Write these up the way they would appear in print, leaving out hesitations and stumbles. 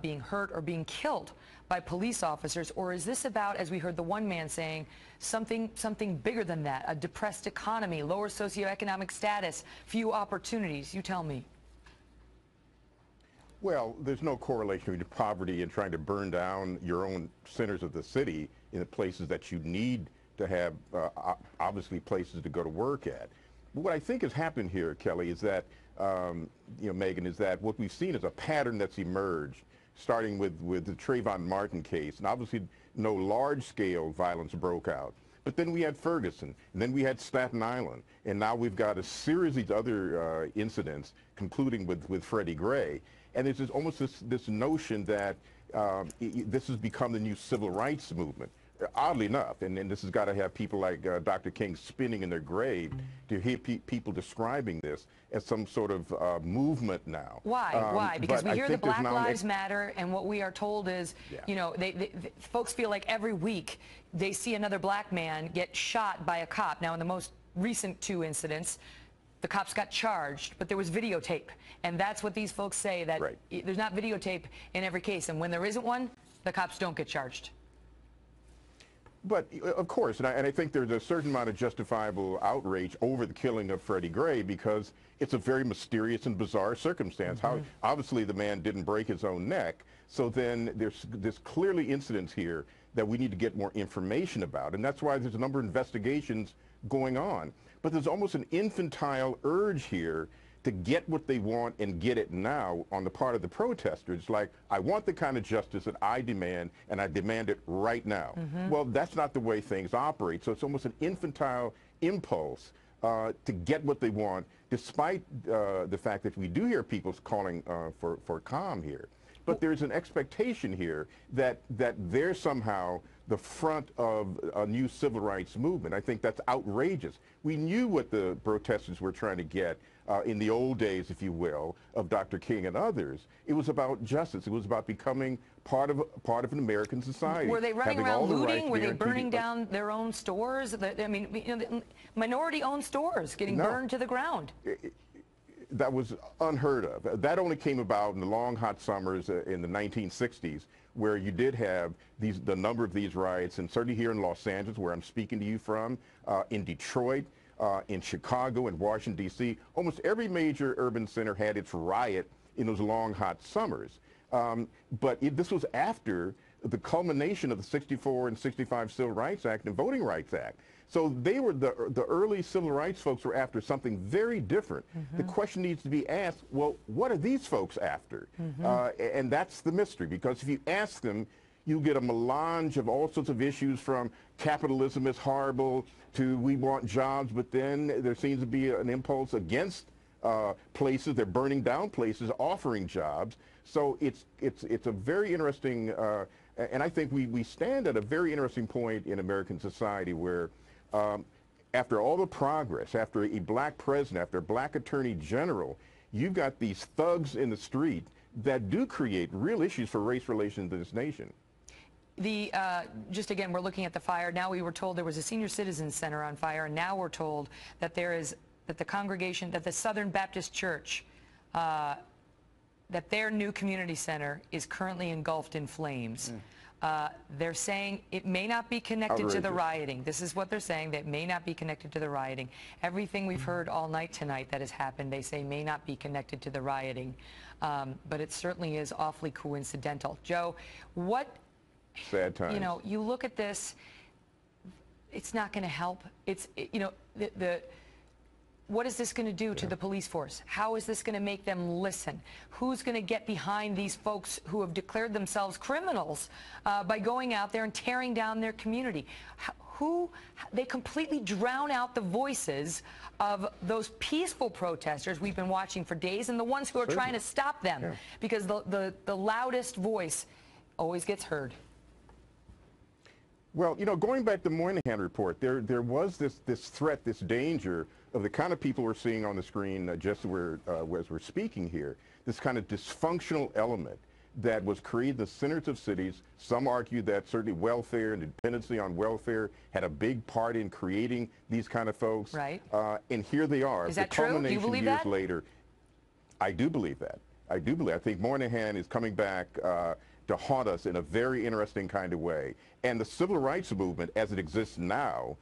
being hurt or being killed by police officers? Or is this about, as we heard the one man saying, something bigger than that, a depressed economy, lower socioeconomic status, few opportunities? You tell me. Well, there's no correlation between poverty and trying to burn down your own centers of the city in the places that you need to have, obviously, places to go to work at. But what I think has happened here, Kelly, is that, Megyn, is that what we've seen is a pattern that's emerged, starting with the Trayvon Martin case. And obviously, no large-scale violence broke out. But then we had Ferguson, and then we had Staten Island, and now we've got a series of other incidents, concluding with Freddie Gray. And there's almost this notion that this has become the new civil rights movement. Oddly enough, and this has got to have people like Dr. King spinning in their grave to hear people describing this as some sort of movement now. Why? Why? Because we hear the Black Lives Matter, and what we are told is, folks feel like every week they see another black man get shot by a cop. Now, in the most recent two incidents, the cops got charged, but there was videotape. And that's what these folks say, that there's not videotape in every case. And when there isn't one, the cops don't get charged. But, of course, and I think there's a certain amount of justifiable outrage over the killing of Freddie Gray because it's a very mysterious and bizarre circumstance. How obviously the man didn't break his own neck. So then there's clearly incidents here that we need to get more information about. And that's why there's a number of investigations going on. But there's almost an infantile urge here to get what they want and get it now on the part of the protesters. Like, I want the kind of justice that I demand, and I demand it right now. Well, that's not the way things operate. So it's almost an infantile impulse to get what they want, despite the fact that we do hear people calling for calm here. But there's an expectation here that they're somehow the front of a new civil rights movement. I think that's outrageous. We knew what the protesters were trying to get in the old days, if you will, of Dr. King and others. It was about justice. It was about becoming part of an American society. Were they running around looting? Were they burning down their own stores? I mean, minority-owned stores getting burned to the ground. That was unheard of. That only came about in the long, hot summers in the 1960s, where you did have the number of these riots, and certainly here in Los Angeles, where I'm speaking to you from, in Detroit, in Chicago, and Washington, D.C. Almost every major urban center had its riot in those long, hot summers. But this was after the culmination of the 64 and 65 Civil Rights Act and Voting Rights Act. So they were the early civil rights folks were after something very different. The question needs to be asked, well, what are these folks after? And that's the mystery, because if you ask them, you get a melange of all sorts of issues, from capitalism is horrible to we want jobs, but then there seems to be an impulse against places. They're burning down places offering jobs. So it's a very interesting, and I think we stand at a very interesting point in American society where after all the progress, after a black president, after a black attorney general, you've got these thugs in the street that do create real issues for race relations in this nation. Just again, we're looking at the fire. Now we were told there was a senior citizen center on fire, and now we're told that that the congregation, that the Southern Baptist Church, that their new community center is currently engulfed in flames. They're saying it may not be connected to the rioting. This is what they're saying, that it may not be connected to the rioting. Everything we've heard all night tonight that has happened, they say may not be connected to the rioting. But it certainly is awfully coincidental. Joe, what... Sad times. You know, you look at this, it's not going to help. What is this going to do to the police force? How is this going to make them listen? Who's going to get behind these folks who have declared themselves criminals by going out there and tearing down their community? They completely drown out the voices of those peaceful protesters we've been watching for days, and the ones who are trying to stop them, because the loudest voice always gets heard. Well, going back to the Moynihan report, there was this threat, this danger of the kind of people we're seeing on the screen just as we're speaking here, this kind of dysfunctional element that was created in the centers of cities. Some argue that certainly welfare and dependency on welfare had a big part in creating these kind of folks. Right. And here they are. Is that true? Do you believe that? Years later, I do believe that. I do believe. I think Moynihan is coming back to haunt us in a very interesting kind of way. And the civil rights movement, as it exists now,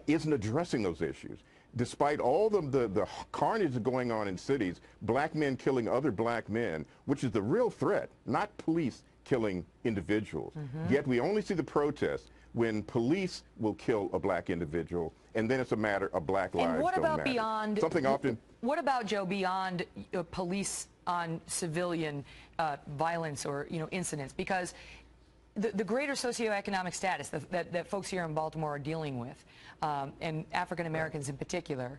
isn't addressing those issues. Despite all the carnage going on in cities, black men killing other black men, which is the real threat, not police killing individuals. Yet we only see the protests when police will kill a black individual, and then it's a matter of black lives. And what don't about matter. beyond, Something often. what about, Joe, beyond police on civilian violence or incidents? Because the greater socioeconomic status that folks here in Baltimore are dealing with, and African Americans in particular,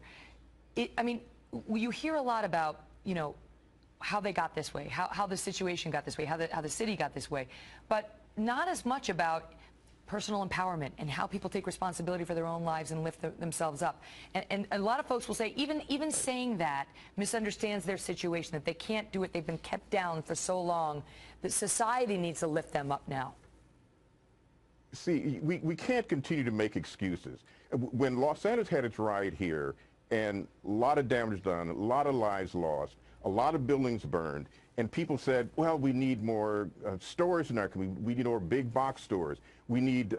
I mean, you hear a lot about how they got this way, how the situation got this way, how the city got this way, but not as much about personal empowerment and how people take responsibility for their own lives and lift themselves up. And a lot of folks will say, even saying that misunderstands their situation, that they can't do it, they've been kept down for so long, that society needs to lift them up now. See, we can't continue to make excuses. When Los Angeles had its riot here, and a lot of damage done, a lot of lives lost, a lot of buildings burned, and people said, well, we need more stores in our community. We need more big box stores. We need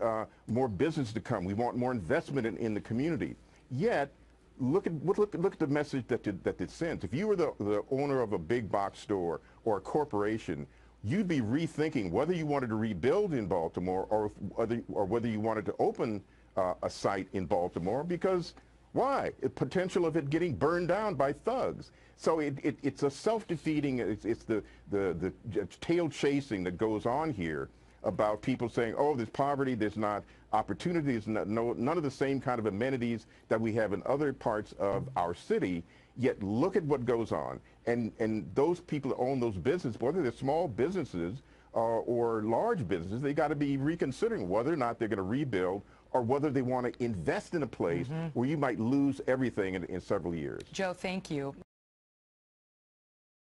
more business to come. We want more investment in the community. Yet, look at the message that it sends. If you were the owner of a big box store or a corporation, you'd be rethinking whether you wanted to rebuild in Baltimore or whether you wanted to open a site in Baltimore, because why? The potential of it getting burned down by thugs. So it's a self-defeating, it's the tail chasing that goes on here about people saying, oh, there's poverty, there's not opportunities, none of the same kind of amenities that we have in other parts of our city. Yet look at what goes on. And those people that own those businesses, whether they're small businesses or large businesses, they got to be reconsidering whether or not they're going to rebuild or whether they want to invest in a place where you might lose everything in several years. Joe, thank you.